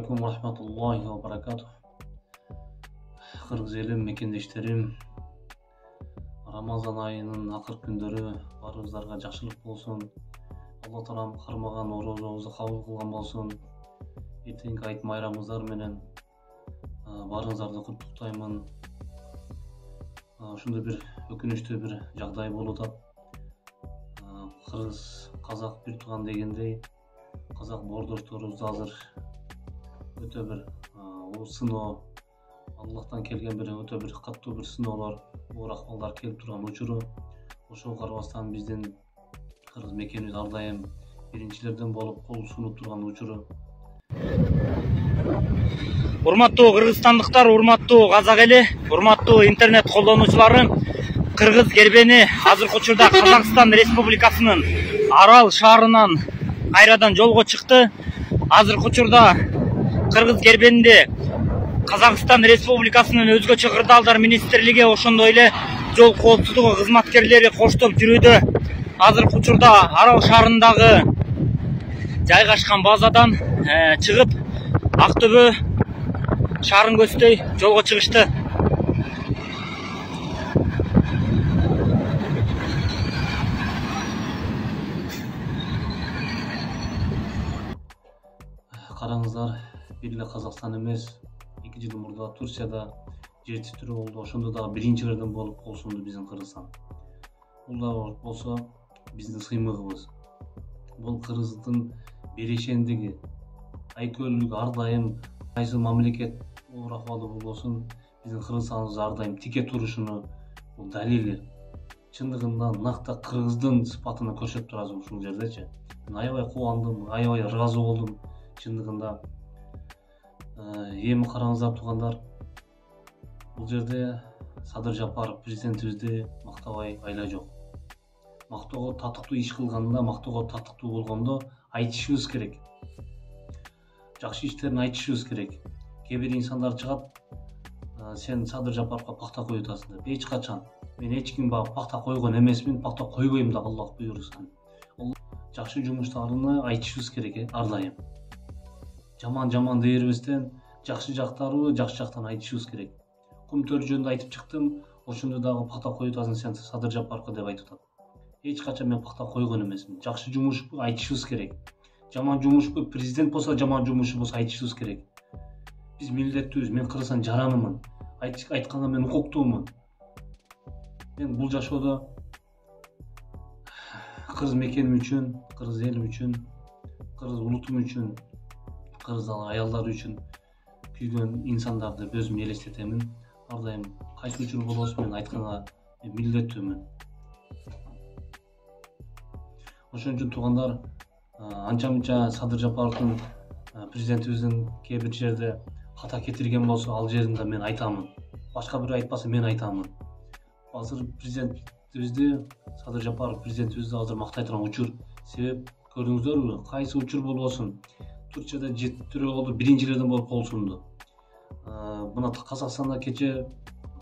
алейкум ва рахматуллахи ва баракатух. Кыргыз элим, мекендештерим, Рамазан айынын акыр күндөрү баарыбыздарга жакшылык болсун. Алла Таалам кармаган орозобузду кабыл кылган болсун. Эртеңки айт майрамыңыздар менен баарыңыздарды куттуктаймын. Ушундай бир өкүнүчтүү бир жагдай болуп атат. Кыргыз, казак бир тууган дегендей, казак боордошторубузду азыр өтө бир сыноо, Аллахтан келген бир өтө бир каттуу бир сыноолор, оор акыбалдар келип турган учуру. Ошого карабастан биздин кыргыз мекенибиз ар дайым биринчилерден болуп кол сунуп турган учуру. Урматтуу кыргызстандыктар, урматтуу казак эли, урматтуу интернет колдонуучулары, Кыргыз кербени азыркы учурда Казакстан Республикасынын Арал шаарынан кайрадан жолго чыкты. Азыркы учурда Кыргыз кербенинде Казакстан Республикасынын өзгөчө кырдаалдар министрлиги, ошондой эле жол коопсуздугу кызматкерлери коштоп жүрүүдө. Азыркы учурда Арал шаарындагы жайгашкан базадан чыгып Актөбө шаарын көздөй жолго чыгышты. Караңыздар, бир эле Казакстан эмес, 2 жыл мурда Турцияда жер титирөө болду. Ошондо дагы биринчилерден болуп кол сунду биздин Кыргызстан. Бул дагы болсо биздин сыймыгыбыз. Бул Кыргыздын берешендиги, айкөлдүгү ар дайым кайсы мамлекет оор акыбалда болбосун, биздин Кыргызстаныбыз ар дайым тике турушуну бул далили. Чындыгында накта Кыргыздын сыпатына көрсөтүп турабыз ушул жердечи. Мен аябай кубандым, аябай ыраазы болдум. Чындыгында эми караңыздар туугандар, бул жерде Садыр Жапаров президентибизди мактабай айла жок. Мактоого татыктуу иш кылганда, мактоого татыктуу болгондо айтышыбыз керек. Жакшы иштерин айтышыбыз керек. Кээ бир инсандар чыгат, сен Садыр Жапаровго пакта коюп атасың деп. Эч качан мен эч кимге пакта койгон эмесмин, пакта койбойм да, Аллах буйрусан. Жакшы жумуштарыны айтышыбыз керек ар дайым. Жаман дей бербестен жакшы жактары жакшы жактан айтышыбыз керек. Кум төр жөнүндө айтып чыктым, ошондо дагы пакта коюп атасың сен Садыр Жапаровго деп айтып атат. Эч качан мен пакта койгон эмесмин. Жакшы жумуш айтышыбыз керек. Жаман жумуш президент болсо, жаман жумушу болсо айтышыбыз керек. Биз милдеттүүбүз, мен Кыргызстан жаранымын. Айтканга мен укуктуумун. Мен бул жашоодо Кыргыз мекеним үчүн, Кыргыз элим үчүн, Кыргыз улутум үчүн, Кыргыз аялдары үчүн күйгөн инсандарды өзүм элестетемин. Ар дайым кайсы учур болбосун мен айтканга милдеттүүмүн. Ошон үчүн туугандар, анча-мынча Садыр Жапаровдун президентибиздин кээ бир жерде хата кетирген болсо, ал жеринде мен айтамын. Башка бир айтпаса мен айтамын. Азыр президентибизди, Садыр Жапаров президентибизди азыр мактай турган учур. Себеп көрдүңүздөрбү, кайсы учур болбосун, Турцияда жер титирөө болду, биринчилерден болуп кол сунду. Мына Казакстанда кече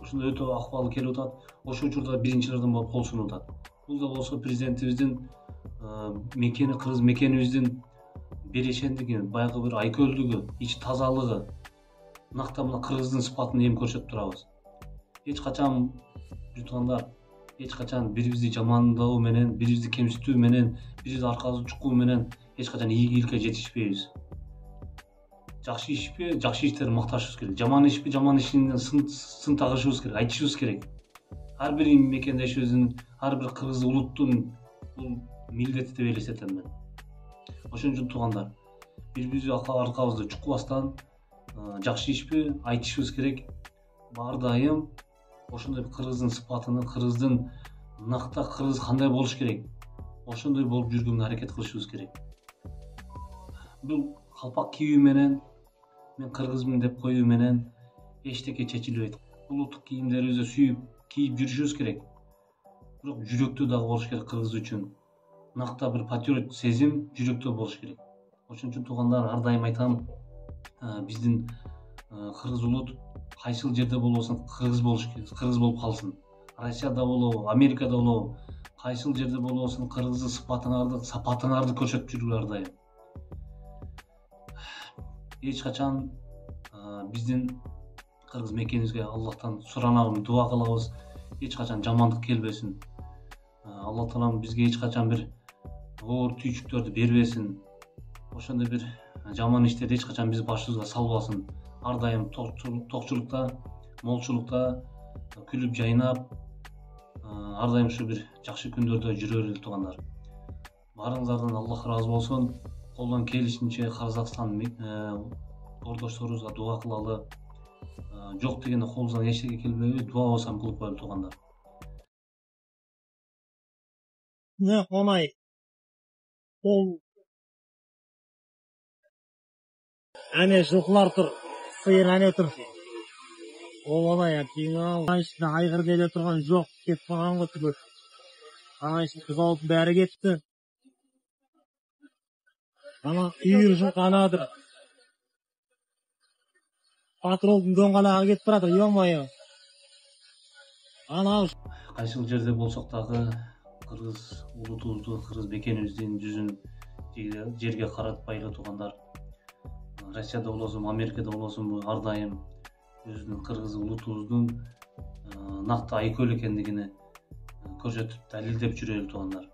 ушундай өтө акыбалы келип атат. Ошол учурда биринчилерден болуп кол сунуп атат. Бул да болсо президентибиздин мекени, Кыргыз мекенибиздин берешендиги, баягы бир айкөлдүгү, ич тазалыгы, накта мына Кыргыздын сыпатын эми көрсөтүп турабыз. Эч качан жутгандар, эч качан бирибизди жамандоо менен, бирибизди кемситүү менен, бирибизди аркабызды чукуу менен эч качан ийгиликке жетишпейбиз. Жакшы ишпи, жакшы иштерди макташыбыз керек. Жаман ишпи, жаман ишинен сын тагышыбыз керек, айтышыбыз керек. Ар бир мекендешибиздин, ар бир кыргыз улуттун бул милдети деп элестетем мен. Ошон үчүн туугандар, бирибизди аркабызды чукпастан жакшы ишпи айтышыбыз керек. Ар дайым ошондой Кыргыздын сыпатыны, Кыргыздын накта Кыргыз кандай болуш керек, ошондой болуп жүргөнгө аракет кылышыбыз керек. Бул калпак кийүү менен, мен кыргызмын деп коюу менен эчтеке чечилбейт. Улуттук кийимдерибизди сүйүп кийип жүрүшүбүз керек. Бирок жүрөктүү дагы болуш керек Кыргыз үчүн. Накта бир патриот сезим жүрөктө болуш керек. Ошон үчүн туугандар, ар дайым айтам, биздин Кыргыз улут кайсыл жерде болбосун Кыргыз болуш керек, Кыргыз болуп калсын. Россияда болобу, Америкада болобу, кайсыл жерде болбосун Кыргыздын сапатыңарды көрсөтүп жүргүлөр ар дайым. эч качан биздин кыргыз мекенибизге Аллахтан суранабыз, дуа кылабыз, эч качан жамандык келбесин. Алла таалам бизге эч качан бир оор түйчүктөрдү бербесин. Ошондой бир жаман иштерди эч качан биз башыбызга салбасын. Ар дайым токчулукта, молчулукта күлүп жайнап, ар дайым ушу бир жакшы күндөрдө жүрө берели туугандар. Баарыңыздардан Аллах ыраазы болсун. Колдон келишинче Казакстан ордошторубузга дуа кылалы. Жок дегенде колубуздан эчтеке келбейби, дуа болсам кылып коелу туугандар. Ne onay ol ane жоқлар тұр, сиыр ане тұр. Ол онай ана ішінде айғыр деле тұрған жоқ, кетіп қалған ғой түгел. Ана ішінде бұзаудың бәрі кетті. Ана үйір жоқ анадыр. Патролдың дөңғалағы кетіп баратыр, ё-моё. Ана Кайсыл жерде болсок дагы кыргыз улутубузду, кыргыз мекенибиздин жүзүн жерге каратпайлы туугандар. Россияда болосун, Америкада болосун, ар дайым өзүнүн кыргыз улутубуздун накты айкөл экендигини көрсөтүп, далилдеп жүрөлү туугандар.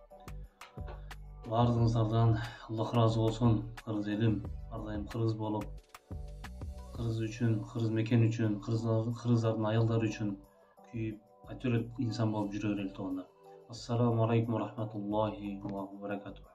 Баарыңыздардан Аллах ыраазы болсун. Кыргыз элим ар дайым кыргыз болуп, кыргыз үчүн, кыргыз мекен үчүн, кыргыздардын аялдары үчүн күйүп, патриот инсан болуп жүрө берели туугандар. Ассаламу алейкум ва рахматуллахи ва баракатух.